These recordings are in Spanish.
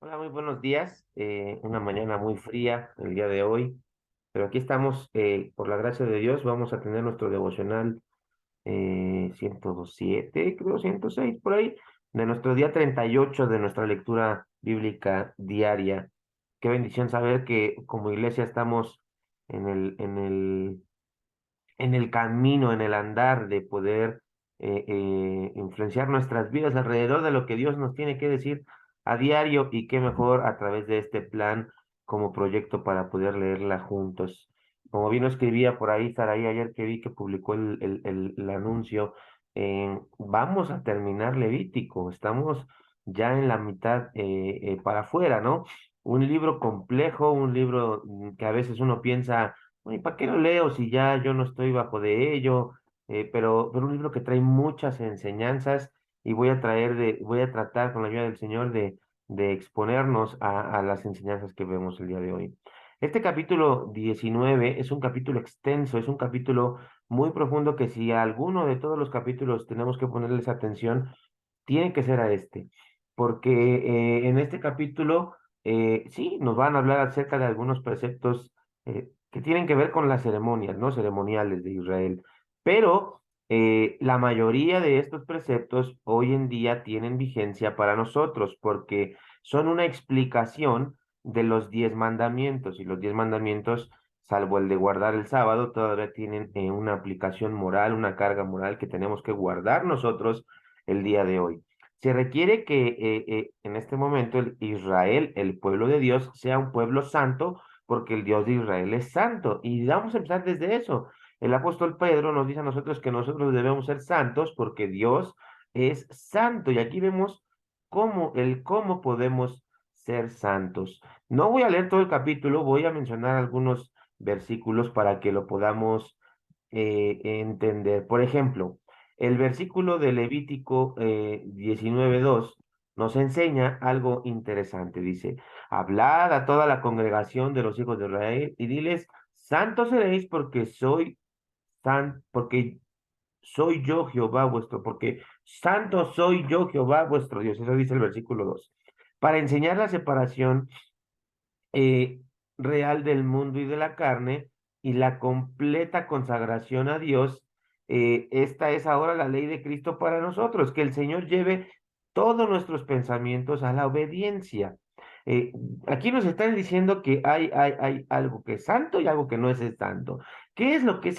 Hola, muy buenos días. Una mañana muy fría el día de hoy, pero aquí estamos, por la gracia de Dios, vamos a tener nuestro devocional 107, creo 106 por ahí, de nuestro día 38 de nuestra lectura bíblica diaria. Qué bendición saber que como iglesia estamos en el camino, en el andar de poder influenciar nuestras vidas alrededor de lo que Dios nos tiene que decir a diario y qué mejor a través de este plan como proyecto para poder leerla juntos. Como bien lo escribía por ahí Saraí ayer que vi que publicó el anuncio, vamos a terminar Levítico, estamos ya en la mitad para afuera, ¿no? Un libro complejo, un libro que a veces uno piensa, oye, ¿para qué lo leo si ya yo no estoy bajo de ello? Pero un libro que trae muchas enseñanzas y voy a tratar con la ayuda del Señor de exponernos a las enseñanzas que vemos el día de hoy. Este capítulo 19 es un capítulo extenso, es un capítulo muy profundo que si a alguno de todos los capítulos tenemos que ponerles atención, tiene que ser a este, porque en este capítulo sí nos van a hablar acerca de algunos preceptos que tienen que ver con las ceremonias, ¿no? Ceremoniales de Israel. Pero la mayoría de estos preceptos hoy en día tienen vigencia para nosotros porque son una explicación de los 10 mandamientos y los 10 mandamientos, salvo el de guardar el sábado, todavía tienen una aplicación moral, una carga moral que tenemos que guardar nosotros el día de hoy. Se requiere que en este momento el Israel, el pueblo de Dios, sea un pueblo santo porque el Dios de Israel es santo. Y vamos a empezar desde eso. El apóstol Pedro nos dice a nosotros que nosotros debemos ser santos porque Dios es santo. Y aquí vemos cómo podemos ser santos. No voy a leer todo el capítulo, voy a mencionar algunos versículos para que lo podamos entender. Por ejemplo, el versículo de Levítico 19:2 nos enseña algo interesante. Dice, hablad a toda la congregación de los hijos de Israel y diles, santos seréis porque soy yo Jehová vuestro, porque santo soy yo Jehová vuestro Dios. Eso dice el versículo 2. Para enseñar la separación eh, real del mundo y de la carne y la completa consagración a Dios, esta es ahora la ley de Cristo para nosotros, que el Señor lleve todos nuestros pensamientos a la obediencia. Eh, Aquí nos están diciendo que hay algo que es santo y algo que no es santo. ¿Qué es lo que es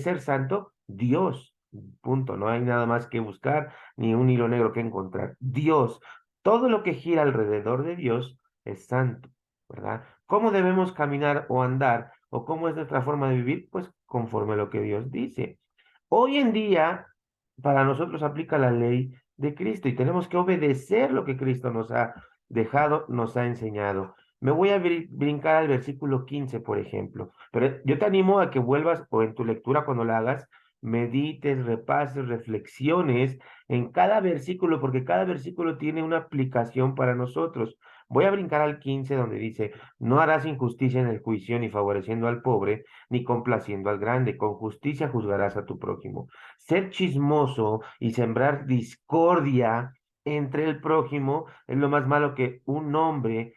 ser santo? Dios. Punto. No hay nada más que buscar ni un hilo negro que encontrar. Dios. Todo lo que gira alrededor de Dios es santo. ¿Verdad? ¿Cómo debemos caminar o andar o cómo es nuestra forma de vivir? Pues conforme a lo que Dios dice. Hoy en día, para nosotros aplica la ley de Cristo y tenemos que obedecer lo que Cristo nos ha dejado, nos ha enseñado. Me voy a brincar al versículo 15, por ejemplo, pero yo te animo a que vuelvas o en tu lectura cuando la hagas, medites, repases, reflexiones en cada versículo, porque cada versículo tiene una aplicación para nosotros. Voy a brincar al 15 donde dice, no harás injusticia en el juicio ni favoreciendo al pobre, ni complaciendo al grande, con justicia juzgarás a tu prójimo. Ser chismoso y sembrar discordia entre el prójimo es lo más malo que un hombre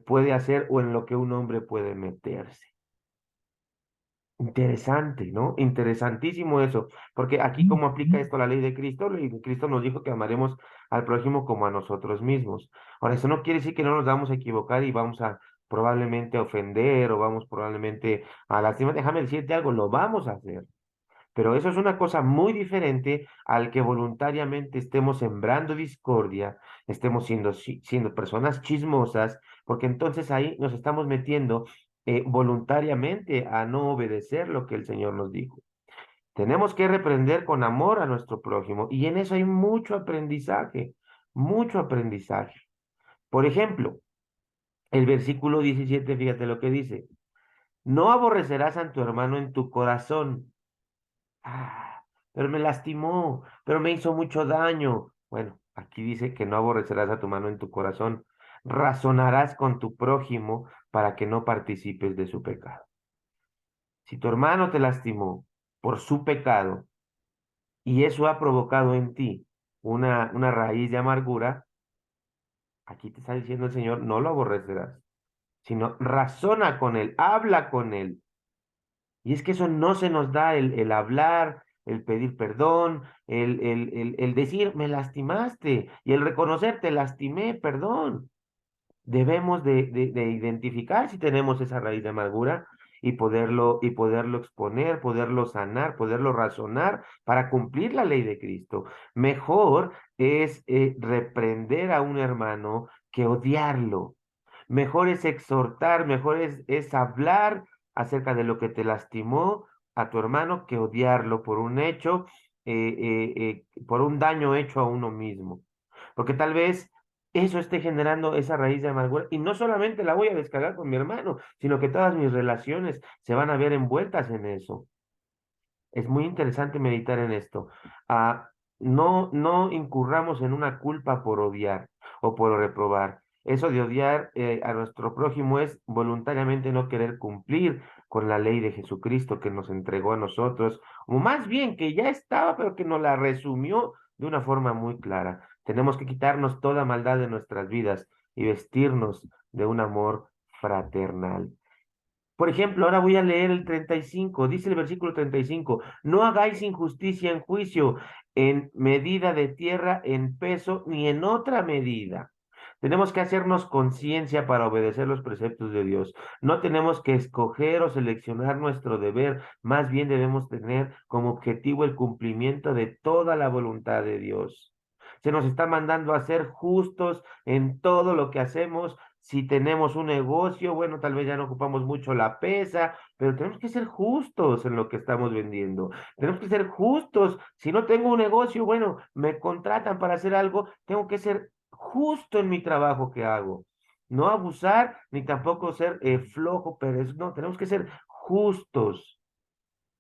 puede hacer o en lo que un hombre puede meterse. Interesante, ¿no? Interesantísimo eso, porque aquí como aplica esto la ley de Cristo, la ley de Cristo nos dijo que amaremos al prójimo como a nosotros mismos. Ahora, eso no quiere decir que no nos vamos a equivocar y vamos a probablemente ofender o vamos probablemente a lastimar. Déjame decirte algo, lo vamos a hacer. Pero eso es una cosa muy diferente al que voluntariamente estemos sembrando discordia, estemos siendo personas chismosas, porque entonces ahí nos estamos metiendo voluntariamente a no obedecer lo que el Señor nos dijo. Tenemos que reprender con amor a nuestro prójimo y en eso hay mucho aprendizaje, mucho aprendizaje. Por ejemplo, el versículo 17, fíjate lo que dice, no aborrecerás a tu hermano en tu corazón. Ah, pero me lastimó, pero me hizo mucho daño. Bueno, aquí dice que no aborrecerás a tu mano en tu corazón. Razonarás con tu prójimo para que no participes de su pecado. Si tu hermano te lastimó por su pecado y eso ha provocado en ti una raíz de amargura, Aquí te está diciendo el Señor, no lo aborrecerás, sino razona con él, habla con él. Y es que eso no se nos da el hablar, el pedir perdón, el decir, me lastimaste, y el reconocer, te lastimé, perdón. Debemos de identificar si tenemos esa raíz de amargura y poderlo exponer, poderlo sanar, poderlo razonar para cumplir la ley de Cristo. Mejor es reprender a un hermano que odiarlo. Mejor es exhortar, mejor es hablar acerca de lo que te lastimó a tu hermano que odiarlo por un hecho, por un daño hecho a uno mismo. Porque tal vez eso esté generando esa raíz de amargura. Y no solamente la voy a descargar con mi hermano, sino que todas mis relaciones se van a ver envueltas en eso. Es muy interesante meditar en esto. Ah, no incurramos en una culpa por odiar o por reprobar. Eso de odiar a nuestro prójimo es voluntariamente no querer cumplir con la ley de Jesucristo que nos entregó a nosotros, o más bien que ya estaba, pero que nos la resumió de una forma muy clara. Tenemos que quitarnos toda maldad de nuestras vidas y vestirnos de un amor fraternal. Por ejemplo, ahora voy a leer el 35. Dice el versículo 35: no hagáis injusticia en juicio, en medida de tierra, en peso, ni en otra medida. Tenemos que hacernos conciencia para obedecer los preceptos de Dios. No tenemos que escoger o seleccionar nuestro deber, más bien debemos tener como objetivo el cumplimiento de toda la voluntad de Dios. Se nos está mandando a ser justos en todo lo que hacemos. Si tenemos un negocio, bueno, tal vez ya no ocupamos mucho la pesa, pero tenemos que ser justos en lo que estamos vendiendo. Tenemos que ser justos. Si no tengo un negocio, bueno, me contratan para hacer algo, tengo que ser justo en mi trabajo que hago. No abusar ni tampoco ser flojo, pero no, tenemos que ser justos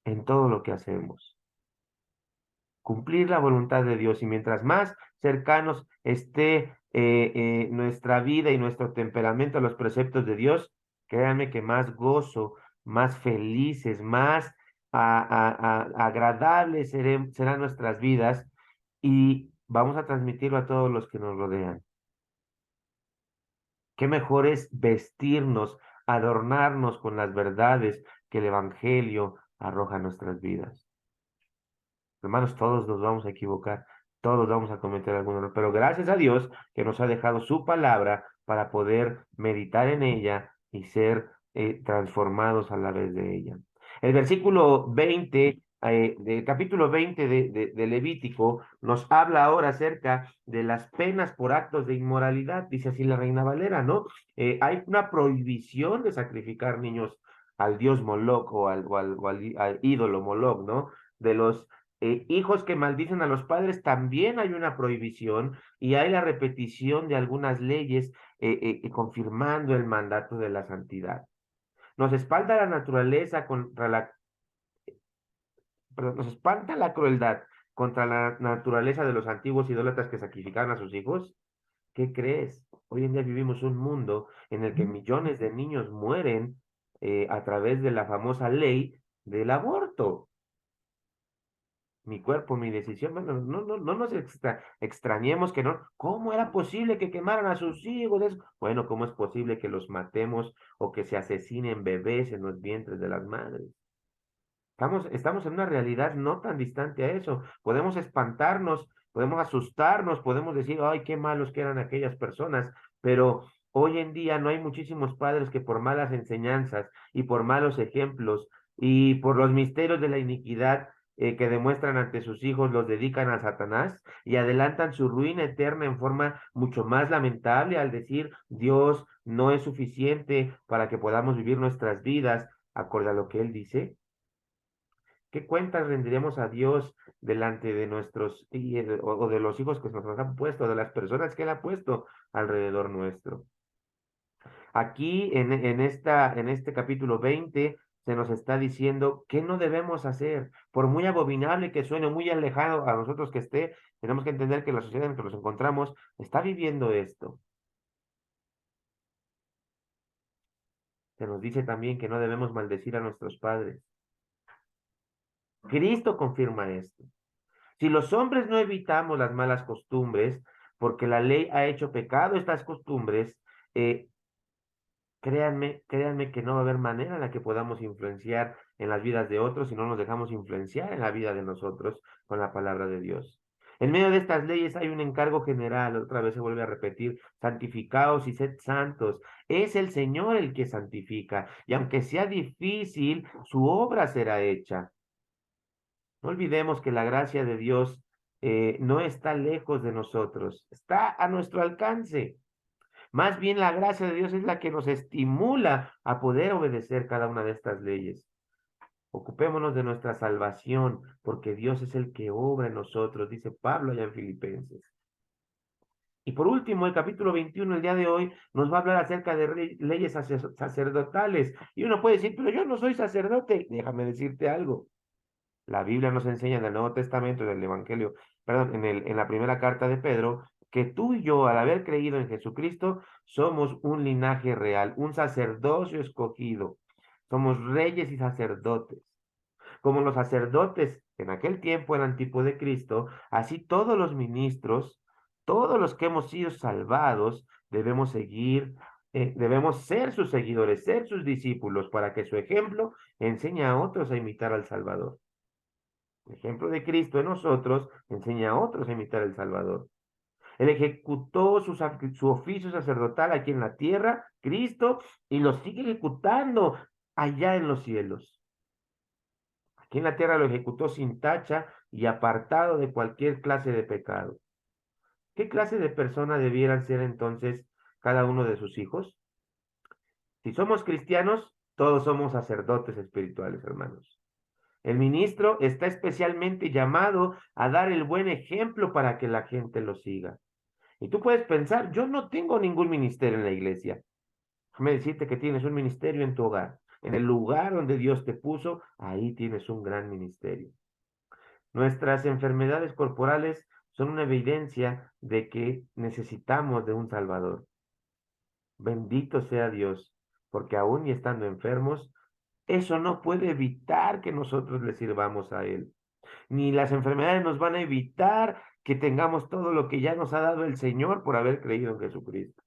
en todo lo que hacemos. Cumplir la voluntad de Dios y mientras más cercanos esté nuestra vida y nuestro temperamento a los preceptos de Dios, créanme que más gozo, más felices, más agradables serán nuestras vidas y vamos a transmitirlo a todos los que nos rodean. Qué mejor es vestirnos, adornarnos con las verdades que el Evangelio arroja a nuestras vidas. Hermanos, todos nos vamos a equivocar, todos vamos a cometer algún error, pero gracias a Dios que nos ha dejado su palabra para poder meditar en ella y ser transformados a la vez de ella. El versículo 20, del capítulo 20 de Levítico, nos habla ahora acerca de las penas por actos de inmoralidad, dice así la Reina Valera, ¿no? Hay una prohibición de sacrificar niños al dios Moloch o al ídolo Moloch, ¿no? De los hijos que maldicen a los padres, también hay una prohibición y hay la repetición de algunas leyes confirmando el mandato de la santidad. Nos espanta la naturaleza contra la, perdón, nos espanta la crueldad contra la naturaleza de los antiguos idólatras que sacrificaban a sus hijos. ¿Qué crees? Hoy en día vivimos un mundo en el que millones de niños mueren a través de la famosa ley del aborto. Mi cuerpo, mi decisión. Bueno, no nos extrañemos que no. ¿Cómo era posible que quemaran a sus hijos? Bueno, ¿cómo es posible que los matemos o que se asesinen bebés en los vientres de las madres? Estamos en una realidad no tan distante a eso. Podemos espantarnos, podemos asustarnos, podemos decir, ay, qué malos que eran aquellas personas, pero hoy en día no hay muchísimos padres que por malas enseñanzas y por malos ejemplos y por los misterios de la iniquidad que demuestran ante sus hijos los dedican a Satanás y adelantan su ruina eterna en forma mucho más lamentable al decir, Dios no es suficiente para que podamos vivir nuestras vidas acorde a lo que Él dice. ¿Qué cuentas rendiremos a Dios delante de o de los hijos que nos han puesto, de las personas que Él ha puesto alrededor nuestro? Aquí en este capítulo 20 se nos está diciendo qué no debemos hacer. Por muy abominable que suene, muy alejado a nosotros que esté, tenemos que entender que la sociedad en que nos encontramos está viviendo esto. Se nos dice también que no debemos maldecir a nuestros padres. Cristo confirma esto. Si los hombres no evitamos las malas costumbres, porque la ley ha hecho pecado estas costumbres, eh, créanme que no va a haber manera en la que podamos influenciar en las vidas de otros si no nos dejamos influenciar en la vida de nosotros con la palabra de Dios. En medio de estas leyes hay un encargo general, otra vez se vuelve a repetir, santificaos y sed santos. Es el Señor el que santifica, y aunque sea difícil, su obra será hecha. No olvidemos que la gracia de Dios no está lejos de nosotros, está a nuestro alcance. Más bien la gracia de Dios es la que nos estimula a poder obedecer cada una de estas leyes. Ocupémonos de nuestra salvación, porque Dios es el que obra en nosotros, dice Pablo allá en Filipenses. Y por último, el capítulo 21, el día de hoy, nos va a hablar acerca de leyes sacerdotales. Y uno puede decir, pero yo no soy sacerdote. Déjame decirte algo. La Biblia nos enseña en el Nuevo Testamento, en el Evangelio, perdón, en la primera carta de Pedro, que tú y yo, al haber creído en Jesucristo, somos un linaje real, un sacerdocio escogido. Somos reyes y sacerdotes. Como los sacerdotes en aquel tiempo eran tipo de Cristo, así todos los ministros, todos los que hemos sido salvados, debemos seguir, debemos ser sus seguidores, ser sus discípulos, para que su ejemplo enseñe a otros a imitar al Salvador. El ejemplo de Cristo en nosotros enseña a otros a imitar al Salvador. Él ejecutó su oficio sacerdotal aquí en la tierra, Cristo, y lo sigue ejecutando allá en los cielos. Aquí en la tierra lo ejecutó sin tacha y apartado de cualquier clase de pecado. ¿Qué clase de persona debieran ser entonces cada uno de sus hijos? Si somos cristianos, todos somos sacerdotes espirituales, hermanos. El ministro está especialmente llamado a dar el buen ejemplo para que la gente lo siga. Y tú puedes pensar, yo no tengo ningún ministerio en la iglesia. Déjame decirte que tienes un ministerio en tu hogar. En el lugar donde Dios te puso, ahí tienes un gran ministerio. Nuestras enfermedades corporales son una evidencia de que necesitamos de un Salvador. Bendito sea Dios, porque aún y estando enfermos, eso no puede evitar que nosotros le sirvamos a Él. Ni las enfermedades nos van a evitar que tengamos todo lo que ya nos ha dado el Señor por haber creído en Jesucristo.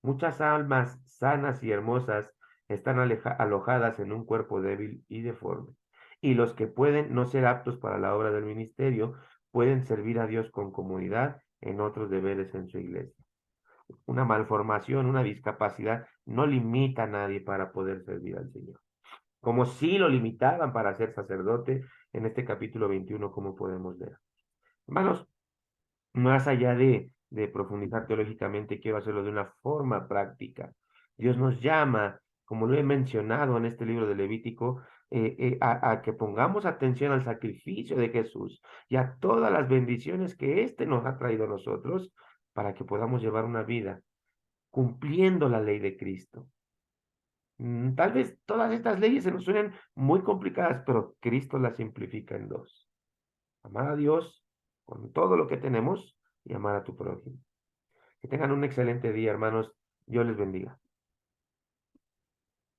Muchas almas sanas y hermosas están alojadas en un cuerpo débil y deforme. Y los que pueden no ser aptos para la obra del ministerio pueden servir a Dios con comunidad en otros deberes en su iglesia. Una malformación, una discapacidad no limita a nadie para poder servir al Señor. Como si lo limitaban para ser sacerdote en este capítulo 21, como podemos ver. Hermanos, más allá de profundizar teológicamente, quiero hacerlo de una forma práctica. Dios nos llama, como lo he mencionado en este libro de Levítico, a que pongamos atención al sacrificio de Jesús y a todas las bendiciones que éste nos ha traído a nosotros para que podamos llevar una vida cumpliendo la ley de Cristo. Tal vez todas estas leyes se nos suenen muy complicadas, pero Cristo las simplifica en dos. Amar a Dios con todo lo que tenemos y amar a tu prójimo. Que tengan un excelente día, hermanos. Dios les bendiga.